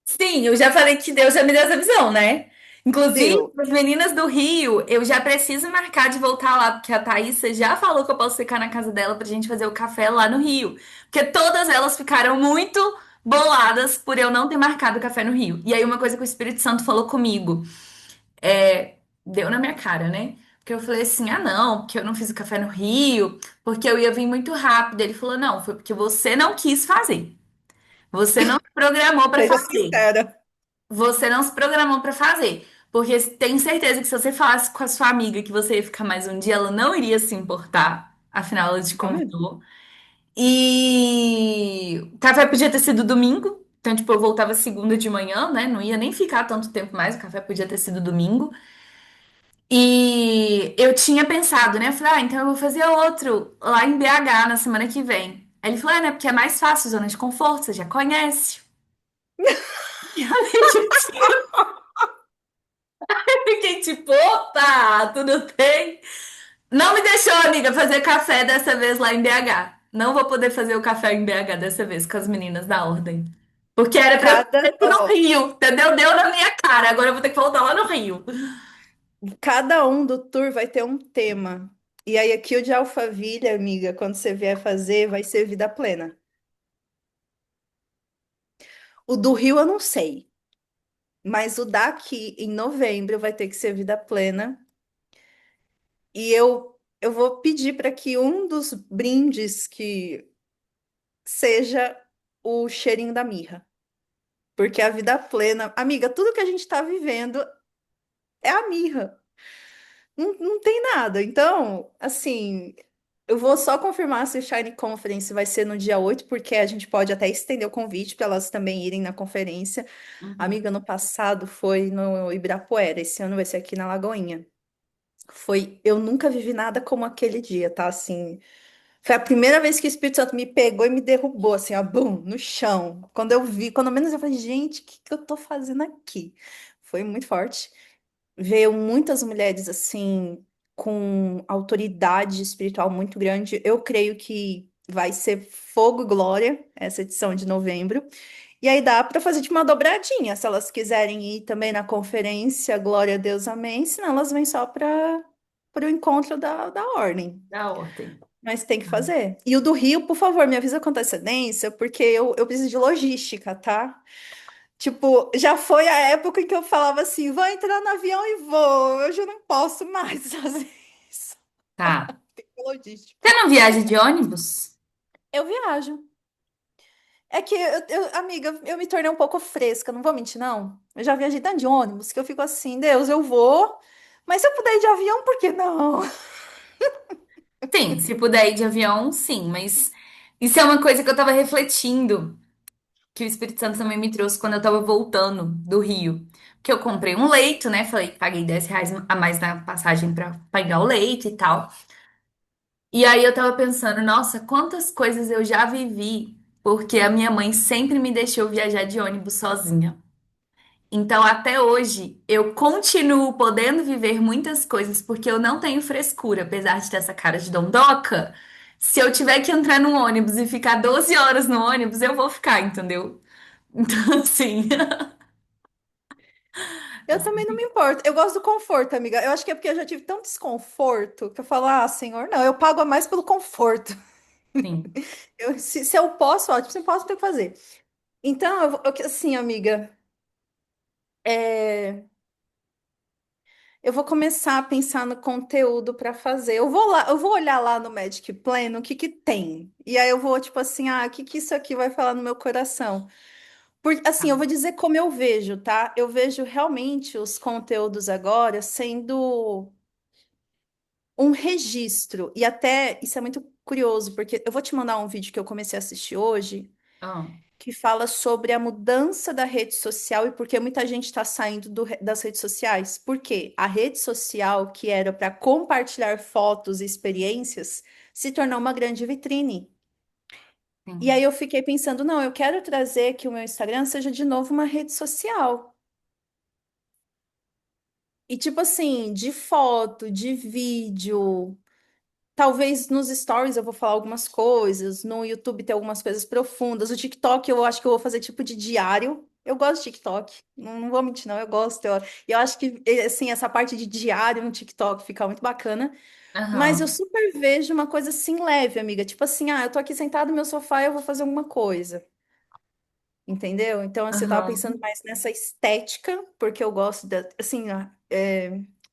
Sim, eu já falei que Deus já me deu essa visão, né? Inclusive, Deu. as meninas do Rio, eu já preciso marcar de voltar lá, porque a Thaísa já falou que eu posso ficar na casa dela pra gente fazer o café lá no Rio. Porque todas elas ficaram muito boladas por eu não ter marcado o café no Rio. E aí, uma coisa que o Espírito Santo falou comigo, deu na minha cara, né? Porque eu falei assim: ah, não, porque eu não fiz o café no Rio, porque eu ia vir muito rápido. Ele falou: não, foi porque você não quis fazer. Você não se programou pra Seja fazer. sincera. Você não se programou pra fazer. Porque tenho certeza que se você falasse com a sua amiga que você ia ficar mais um dia, ela não iria se importar. Afinal, ela te Não mesmo. convidou. E o café podia ter sido domingo. Então, tipo, eu voltava segunda de manhã, né? Não ia nem ficar tanto tempo mais. O café podia ter sido domingo. E eu tinha pensado, né? Eu falei, ah, então eu vou fazer outro lá em BH na semana que vem. Aí ele falou, né? Porque é mais fácil, zona de conforto, você já conhece. E aí, fiquei tipo, opa, tudo bem? Não me deixou, amiga, fazer café dessa vez lá em BH. Não vou poder fazer o café em BH dessa vez com as meninas da ordem. Porque era pra eu ter feito no Ó, Rio, entendeu? Deu na minha cara. Agora eu vou ter que voltar lá no Rio. cada um do tour vai ter um tema. E aí, aqui o de Alphaville, amiga, quando você vier fazer, vai ser vida plena. O do Rio eu não sei, mas o daqui em novembro vai ter que ser vida plena. E eu vou pedir para que um dos brindes que seja o cheirinho da mirra. Porque a vida plena, amiga, tudo que a gente está vivendo é a mirra. Não tem nada. Então, assim, eu vou só confirmar se o Shine Conference vai ser no dia 8 porque a gente pode até estender o convite para elas também irem na conferência. Uhum. Amiga, no passado foi no Ibirapuera, esse ano vai ser aqui na Lagoinha. Eu nunca vivi nada como aquele dia, tá? Assim, foi a primeira vez que o Espírito Santo me pegou e me derrubou, assim, ó, bum, no chão. Quando eu vi, quando menos eu falei, gente, o que que eu tô fazendo aqui? Foi muito forte. Veio muitas mulheres, assim, com autoridade espiritual muito grande. Eu creio que vai ser fogo e glória essa edição de novembro. E aí dá para fazer de uma dobradinha, se elas quiserem ir também na conferência, glória a Deus, amém. Senão elas vêm só para o encontro da ordem. Da ordem. Mas tem que fazer. E o do Rio, por favor, me avisa com antecedência, porque eu preciso de logística, tá? Tipo, já foi a época em que eu falava assim: vou entrar no avião e vou. Eu já não posso mais fazer isso. Tá. Tem que ter logística. Você não viaja de ônibus? Eu viajo. É que, amiga, eu me tornei um pouco fresca, não vou mentir, não. Eu já viajei tanto de ônibus que eu fico assim: Deus, eu vou. Mas se eu puder ir de avião, por que não? Sim, se puder ir de avião, sim, mas isso é uma coisa que eu tava refletindo, que o Espírito Santo também me trouxe quando eu tava voltando do Rio. Que eu comprei um leito, né? Falei, paguei R$ 10 a mais na passagem pra pagar o leito e tal. E aí eu tava pensando, nossa, quantas coisas eu já vivi, porque a minha mãe sempre me deixou viajar de ônibus sozinha. Então, até hoje, eu continuo podendo viver muitas coisas porque eu não tenho frescura, apesar de ter essa cara de dondoca. Se eu tiver que entrar num ônibus e ficar 12 horas no ônibus, eu vou ficar, entendeu? Então, assim. Eu também não me importo. Eu gosto do conforto, amiga. Eu acho que é porque eu já tive tanto desconforto que eu falo, ah, senhor, não, eu pago a mais pelo conforto. Sim. Se eu posso, ótimo. Se eu posso, tem que fazer. Então, assim, amiga, é, eu vou começar a pensar no conteúdo para fazer. Eu vou lá, eu vou olhar lá no Magic Plan o que que tem. E aí eu vou, tipo assim, ah, o que que isso aqui vai falar no meu coração? Porque, assim, eu vou dizer como eu vejo, tá? Eu vejo realmente os conteúdos agora sendo um registro. E até isso é muito curioso, porque eu vou te mandar um vídeo que eu comecei a assistir hoje, Ah, que fala sobre a mudança da rede social e por que muita gente está saindo das redes sociais. Por quê? A rede social, que era para compartilhar fotos e experiências, se tornou uma grande vitrine. E aí Sim. eu fiquei pensando, não, eu quero trazer que o meu Instagram seja de novo uma rede social. E tipo assim, de foto, de vídeo. Talvez nos stories eu vou falar algumas coisas, no YouTube tem algumas coisas profundas. O TikTok eu acho que eu vou fazer tipo de diário. Eu gosto de TikTok, não vou mentir, não, eu gosto. Eu acho que assim, essa parte de diário no TikTok fica muito bacana. Mas eu Aham. super vejo uma coisa assim leve, amiga. Tipo assim, eu tô aqui sentada no meu sofá e eu vou fazer alguma coisa. Entendeu? Então, assim, eu tava pensando Aham. mais nessa estética, porque eu gosto da, assim,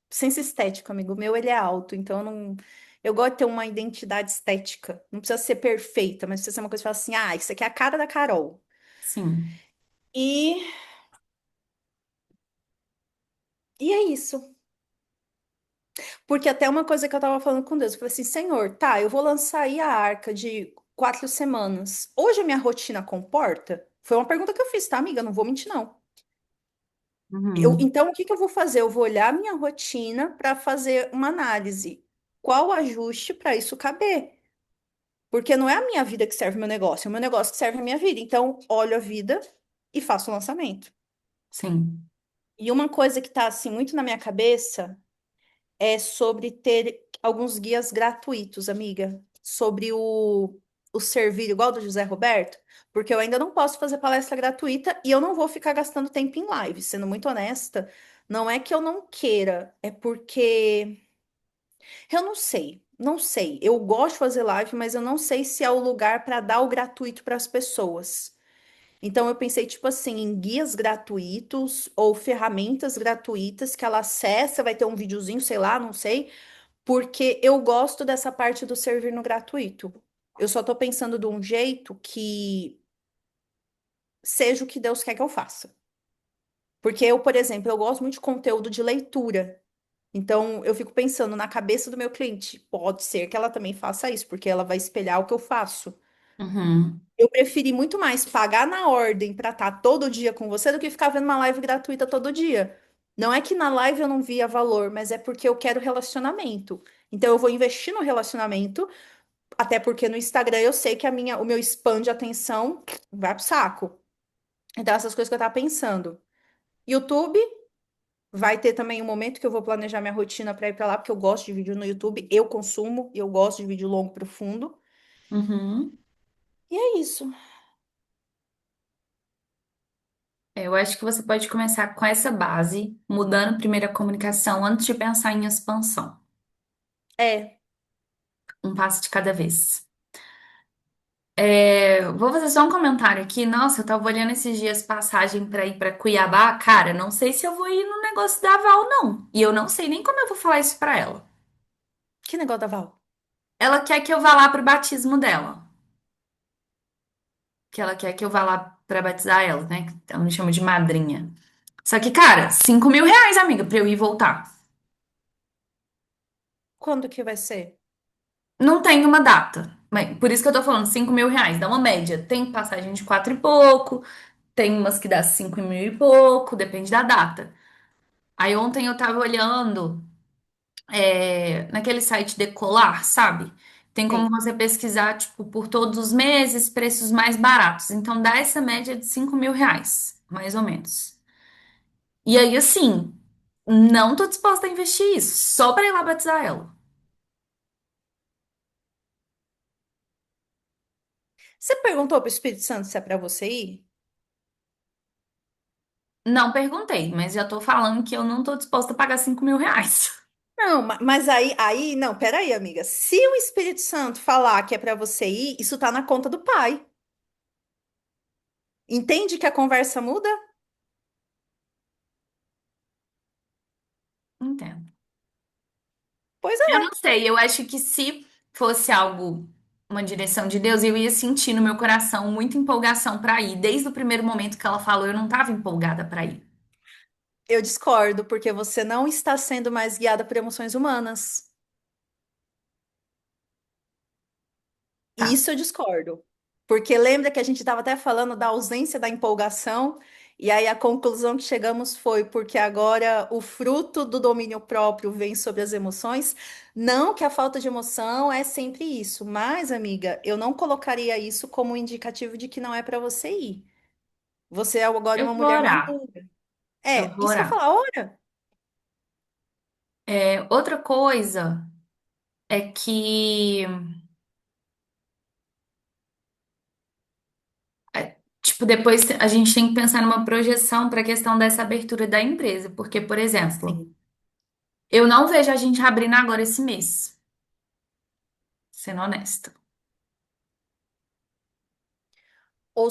senso estético, amigo meu, ele é alto, então eu gosto de ter uma identidade estética. Não precisa ser perfeita, mas precisa ser uma coisa que fala assim, isso aqui é a cara da Carol. Sim. E, e é isso. Porque até uma coisa que eu tava falando com Deus, eu falei assim, Senhor, tá, eu vou lançar aí a arca de 4 semanas. Hoje a minha rotina comporta? Foi uma pergunta que eu fiz, tá, amiga? Não vou mentir, não. Uhum. Então, o que que eu vou fazer? Eu vou olhar a minha rotina para fazer uma análise. Qual o ajuste para isso caber? Porque não é a minha vida que serve o meu negócio, é o meu negócio que serve a minha vida. Então, olho a vida e faço o lançamento. Sim. E uma coisa que está assim muito na minha cabeça é sobre ter alguns guias gratuitos, amiga, sobre o servir igual do José Roberto, porque eu ainda não posso fazer palestra gratuita e eu não vou ficar gastando tempo em live, sendo muito honesta. Não é que eu não queira, é porque eu não sei, não sei. Eu gosto de fazer live, mas eu não sei se é o lugar para dar o gratuito para as pessoas. Então eu pensei tipo assim, em guias gratuitos ou ferramentas gratuitas que ela acessa, vai ter um videozinho, sei lá, não sei, porque eu gosto dessa parte do servir no gratuito. Eu só tô pensando de um jeito que seja o que Deus quer que eu faça. Porque eu, por exemplo, eu gosto muito de conteúdo de leitura. Então, eu fico pensando na cabeça do meu cliente. Pode ser que ela também faça isso, porque ela vai espelhar o que eu faço. Uhum. Eu preferi muito mais pagar na ordem para estar todo dia com você do que ficar vendo uma live gratuita todo dia. Não é que na live eu não via valor, mas é porque eu quero relacionamento. Então, eu vou investir no relacionamento. Até porque no Instagram eu sei que o meu spam de atenção vai pro saco. Então, essas coisas que eu tava pensando. YouTube, vai ter também um momento que eu vou planejar minha rotina para ir para lá, porque eu gosto de vídeo no YouTube, eu consumo, e eu gosto de vídeo longo, profundo. Uhum. E é isso. Eu acho que você pode começar com essa base, mudando primeiro a comunicação antes de pensar em expansão. É. Um passo de cada vez. Vou fazer só um comentário aqui. Nossa, eu tava olhando esses dias passagem pra ir pra Cuiabá. Cara, não sei se eu vou ir no negócio da Val, não. E eu não sei nem como eu vou falar isso pra ela. Que negócio da Val? Ela quer que eu vá lá pro batismo dela. Que ela quer que eu vá lá pra batizar ela, né? Ela me chama de madrinha. Só que, cara, R$ 5.000, amiga, pra eu ir e voltar. Quando que vai ser? Não tem uma data. Mas por isso que eu tô falando R$ 5.000, dá uma média. Tem passagem de quatro e pouco, tem umas que dá 5.000 e pouco, depende da data. Aí ontem eu tava olhando naquele site Decolar, sabe? Tem como Sei. você pesquisar, tipo, por todos os meses, preços mais baratos. Então dá essa média de R$ 5.000, mais ou menos. E aí, assim, não tô disposta a investir isso, só pra ir lá batizar ela. Você perguntou pro Espírito Santo se é pra você ir? Não perguntei, mas já tô falando que eu não tô disposta a pagar R$ 5.000. Não, mas aí, não, peraí, amiga. Se o Espírito Santo falar que é pra você ir, isso tá na conta do pai. Entende que a conversa muda? Entendo. Pois Eu é. não sei, eu acho que se fosse algo, uma direção de Deus, eu ia sentir no meu coração muita empolgação pra ir. Desde o primeiro momento que ela falou, eu não tava empolgada pra ir. Eu discordo, porque você não está sendo mais guiada por emoções humanas. E Tá. isso eu discordo. Porque lembra que a gente estava até falando da ausência da empolgação? E aí a conclusão que chegamos foi porque agora o fruto do domínio próprio vem sobre as emoções. Não que a falta de emoção é sempre isso, mas, amiga, eu não colocaria isso como um indicativo de que não é para você ir. Você é agora Eu uma vou mulher orar. madura. Eu É, vou isso que eu ia orar. falar, ora. Outra coisa é que, tipo, depois a gente tem que pensar numa projeção para a questão dessa abertura da empresa. Porque, por exemplo, Sim. eu não vejo a gente abrindo agora esse mês, sendo honesta. Ou,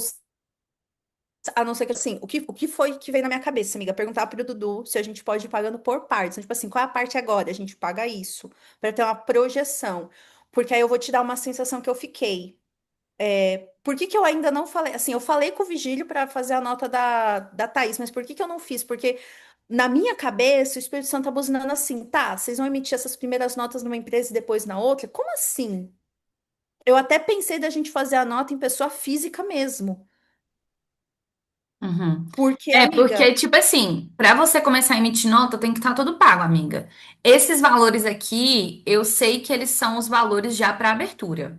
a não ser que assim, o que foi que veio na minha cabeça, amiga? Perguntar pro Dudu se a gente pode ir pagando por partes. Então, tipo assim, qual é a parte agora? A gente paga isso, para ter uma projeção. Porque aí eu vou te dar uma sensação que eu fiquei. Por que que eu ainda não falei? Assim, eu falei com o Vigílio para fazer a nota da Thaís, mas por que que eu não fiz? Porque na minha cabeça, o Espírito Santo tá buzinando assim, tá? Vocês vão emitir essas primeiras notas numa empresa e depois na outra? Como assim? Eu até pensei da gente fazer a nota em pessoa física mesmo. Uhum. Porque, É, porque, amiga, tipo assim, para você começar a emitir nota, tem que estar tudo pago, amiga. Esses valores aqui, eu sei que eles são os valores já para abertura.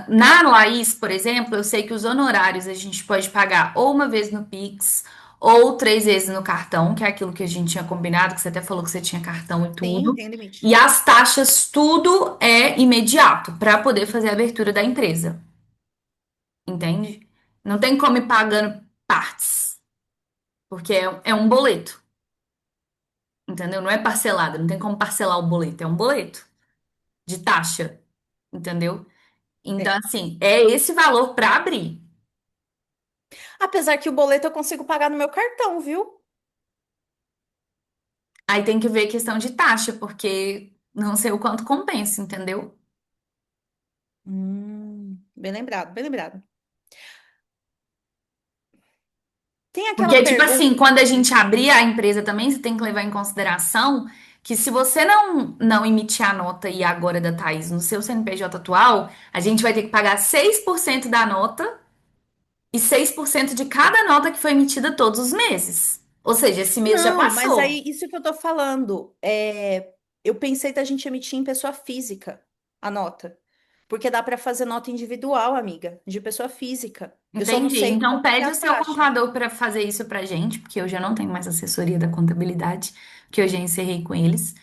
Na Laís, por exemplo, eu sei que os honorários a gente pode pagar ou uma vez no Pix, ou 3 vezes no cartão, que é aquilo que a gente tinha combinado, que você até falou que você tinha cartão e sim, tudo. tem limite. E as taxas, tudo é imediato para poder fazer a abertura da empresa, entende? Não tem como ir pagando partes. Porque é um boleto, entendeu? Não é parcelado, não tem como parcelar o boleto, é um boleto de taxa, entendeu? Então, É. assim, é esse valor para abrir. Apesar que o boleto eu consigo pagar no meu cartão, viu? Aí tem que ver questão de taxa, porque não sei o quanto compensa, entendeu? Bem lembrado, bem lembrado. Tem aquela Porque, tipo pergunta. assim, quando a gente abrir a empresa também, você tem que levar em consideração que se você não emitir a nota e agora da Thaís no seu CNPJ atual, a gente vai ter que pagar 6% da nota e 6% de cada nota que foi emitida todos os meses. Ou seja, esse mês já Não, mas passou. aí, isso que eu tô falando. Eu pensei da gente emitir em pessoa física a nota. Porque dá para fazer nota individual, amiga, de pessoa física. Eu só não Entendi. sei Então quanto que é pede a o seu taxa. contador para fazer isso pra gente, porque eu já não tenho mais assessoria da contabilidade, que eu já encerrei com eles.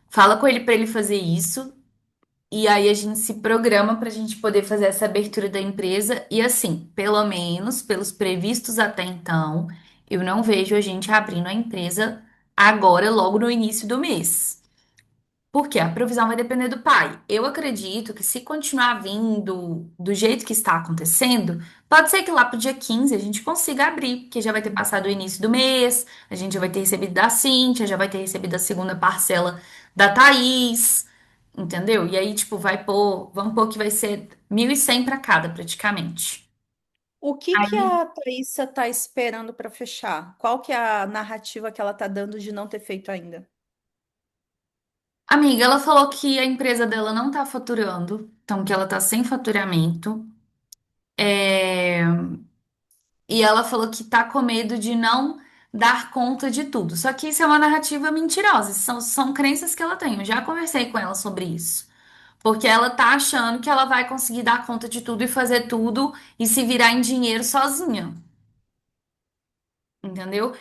Fala com ele para ele fazer isso e aí a gente se programa para a gente poder fazer essa abertura da empresa e assim, pelo menos pelos previstos até então, eu não vejo a gente abrindo a empresa agora, logo no início do mês. Porque a provisão vai depender do pai. Eu acredito que se continuar vindo do jeito que está acontecendo, pode ser que lá pro dia 15 a gente consiga abrir, porque já vai ter passado o início do mês, a gente já vai ter recebido da Cíntia, já vai ter recebido a segunda parcela da Thaís, entendeu? E aí, tipo, vamos pôr que vai ser 1.100 para cada, praticamente. O que que a Thaísa tá esperando para fechar? Qual que é a narrativa que ela tá dando de não ter feito ainda? Amiga, ela falou que a empresa dela não tá faturando, então que ela tá sem faturamento. É, E ela falou que tá com medo de não dar conta de tudo. Só que isso é uma narrativa mentirosa. São crenças que ela tem. Eu já conversei com ela sobre isso. Porque ela tá achando que ela vai conseguir dar conta de tudo e fazer tudo e se virar em dinheiro sozinha. Entendeu?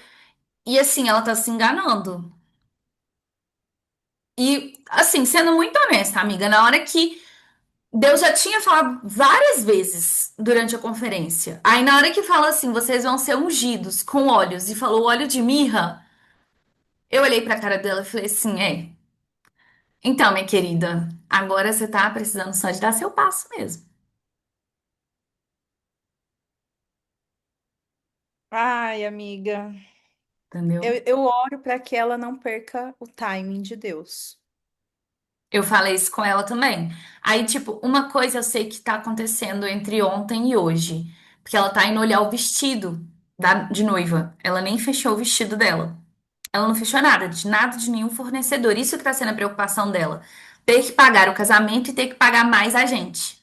E assim, ela tá se enganando. E assim, sendo muito honesta, amiga, na hora que Deus já tinha falado várias vezes durante a conferência. Aí na hora que fala assim, vocês vão ser ungidos com óleos e falou óleo de mirra. Eu olhei pra cara dela e falei assim, é. Então, minha querida, agora você tá precisando só de dar seu passo mesmo, Ai, amiga, entendeu? eu oro para que ela não perca o timing de Deus. Eu falei isso com ela também. Aí, tipo, uma coisa eu sei que tá acontecendo entre ontem e hoje, porque ela tá indo olhar o vestido de noiva. Ela nem fechou o vestido dela. Ela não fechou nada de nenhum fornecedor. Isso que tá sendo a preocupação dela. Ter que pagar o casamento e ter que pagar mais a gente.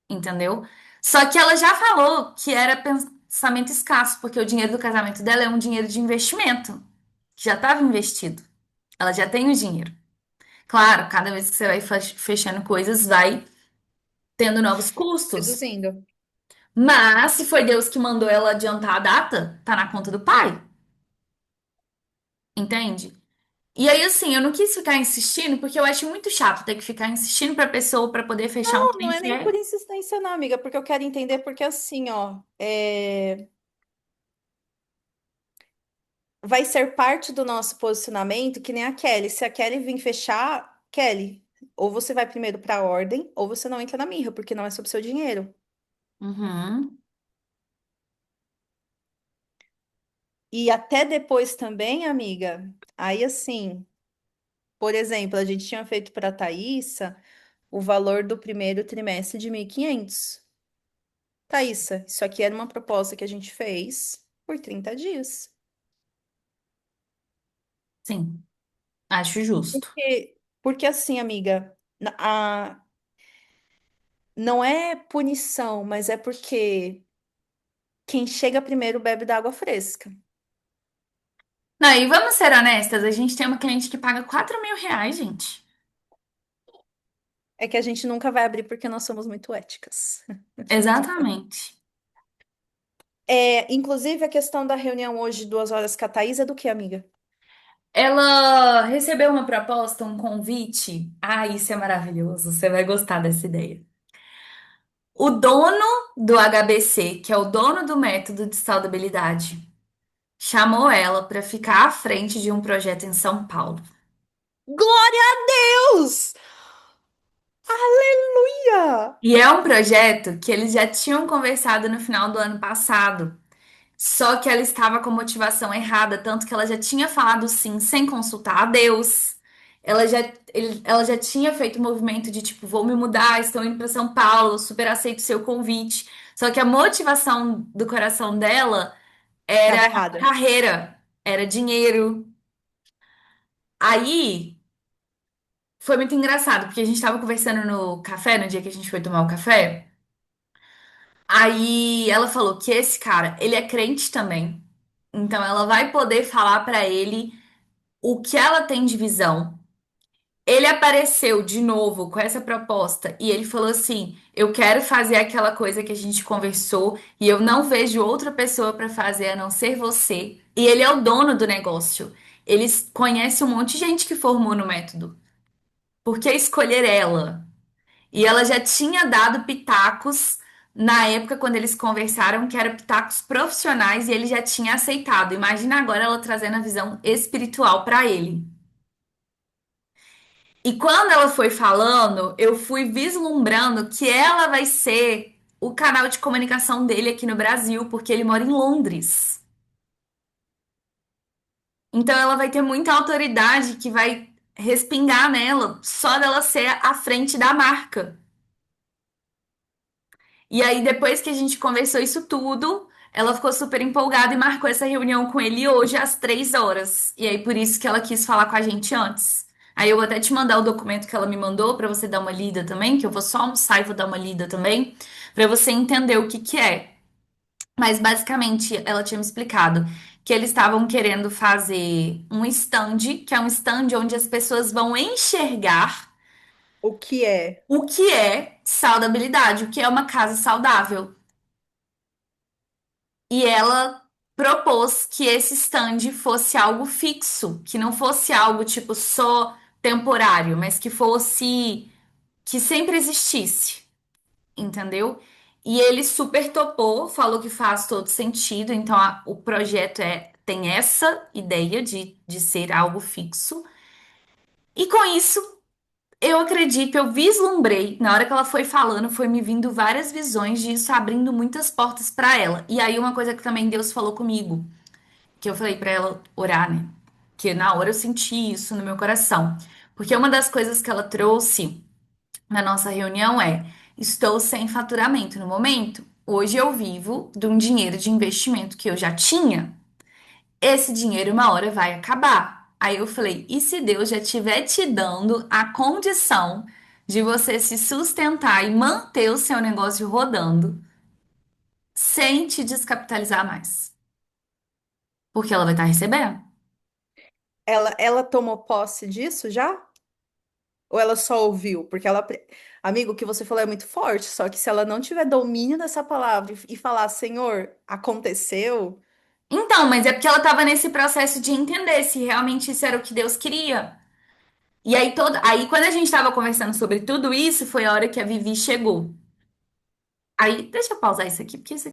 Entendeu? Só que ela já falou que era. orçamento escasso, porque o dinheiro do casamento dela é um dinheiro de investimento, que já estava investido. Ela já tem o dinheiro. Claro, cada vez que você vai fechando coisas, vai tendo novos custos. Reduzindo. Mas se foi Deus que mandou ela adiantar a data, tá na conta do pai, entende? E aí, assim, eu não quis ficar insistindo, porque eu acho muito chato ter que ficar insistindo pra pessoa pra poder fechar um Não, não trem é que nem por é. insistência, não, amiga, porque eu quero entender, porque assim, ó, vai ser parte do nosso posicionamento, que nem a Kelly. Se a Kelly vir fechar, Kelly, ou você vai primeiro para a ordem, ou você não entra na mirra, porque não é sobre seu dinheiro. Uhum. E até depois também, amiga, aí assim, por exemplo, a gente tinha feito para a Thaísa o valor do primeiro trimestre de 1.500. Thaísa, isso aqui era uma proposta que a gente fez por 30 dias. Sim, acho justo. Porque assim, amiga, não é punição, mas é porque quem chega primeiro bebe da água fresca. Não, e vamos ser honestas, a gente tem uma cliente que paga R$ 4.000, gente. É que a gente nunca vai abrir porque nós somos muito éticas. Exatamente. Inclusive, a questão da reunião hoje, 2 horas com a Thaís, é do que, amiga? Ela recebeu uma proposta, um convite. Ah, isso é maravilhoso. Você vai gostar dessa ideia. O dono do HBC, que é o dono do método de saudabilidade, chamou ela para ficar à frente de um projeto em São Paulo. Glória a Deus! Aleluia! E é um projeto que eles já tinham conversado no final do ano passado. Só que ela estava com motivação errada, tanto que ela já tinha falado sim sem consultar a Deus. Ela já tinha feito o movimento de tipo, vou me mudar, estou indo para São Paulo, super aceito o seu convite. Só que a motivação do coração dela era Tava a errada. carreira, era dinheiro. Aí foi muito engraçado, porque a gente estava conversando no café, no dia que a gente foi tomar o café. Aí ela falou que esse cara, ele é crente também. Então ela vai poder falar para ele o que ela tem de visão. Ele apareceu de novo com essa proposta e ele falou assim: "Eu quero fazer aquela coisa que a gente conversou e eu não vejo outra pessoa para fazer a não ser você". E ele é o dono do negócio. Ele conhece um monte de gente que formou no método. Por que escolher ela? E ela já tinha dado pitacos na época quando eles conversaram, que eram pitacos profissionais, e ele já tinha aceitado. Imagina agora ela trazendo a visão espiritual para ele. E quando ela foi falando, eu fui vislumbrando que ela vai ser o canal de comunicação dele aqui no Brasil, porque ele mora em Londres. Então ela vai ter muita autoridade que vai respingar nela só dela ser à frente da marca. E aí, depois que a gente conversou isso tudo, ela ficou super empolgada e marcou essa reunião com ele hoje às 3 horas. E aí, por isso que ela quis falar com a gente antes. Aí eu vou até te mandar o documento que ela me mandou pra você dar uma lida também, que eu vou só almoçar e vou dar uma lida também, pra você entender o que que é. Mas basicamente ela tinha me explicado que eles estavam querendo fazer um stand, que é um stand onde as pessoas vão enxergar O que é? o que é saudabilidade, o que é uma casa saudável. E ela propôs que esse stand fosse algo fixo, que não fosse algo tipo só temporário, mas que fosse que sempre existisse, entendeu? E ele super topou, falou que faz todo sentido, então o projeto tem essa ideia de ser algo fixo. E com isso, eu acredito, eu vislumbrei, na hora que ela foi falando, foi me vindo várias visões disso, abrindo muitas portas para ela. E aí, uma coisa que também Deus falou comigo, que eu falei para ela orar, né? Que na hora eu senti isso no meu coração. Porque uma das coisas que ela trouxe na nossa reunião é: estou sem faturamento no momento. Hoje eu vivo de um dinheiro de investimento que eu já tinha. Esse dinheiro uma hora vai acabar. Aí eu falei: e se Deus já estiver te dando a condição de você se sustentar e manter o seu negócio rodando? sem te descapitalizar mais. Porque ela vai estar recebendo. Ela tomou posse disso já? Ou ela só ouviu? Porque ela. Amigo, o que você falou é muito forte, só que se ela não tiver domínio dessa palavra e falar, Senhor, aconteceu. Então, mas é porque ela estava nesse processo de entender se realmente isso era o que Deus queria. E aí, aí quando a gente estava conversando sobre tudo isso, foi a hora que a Vivi chegou. Aí, deixa eu pausar isso aqui, porque isso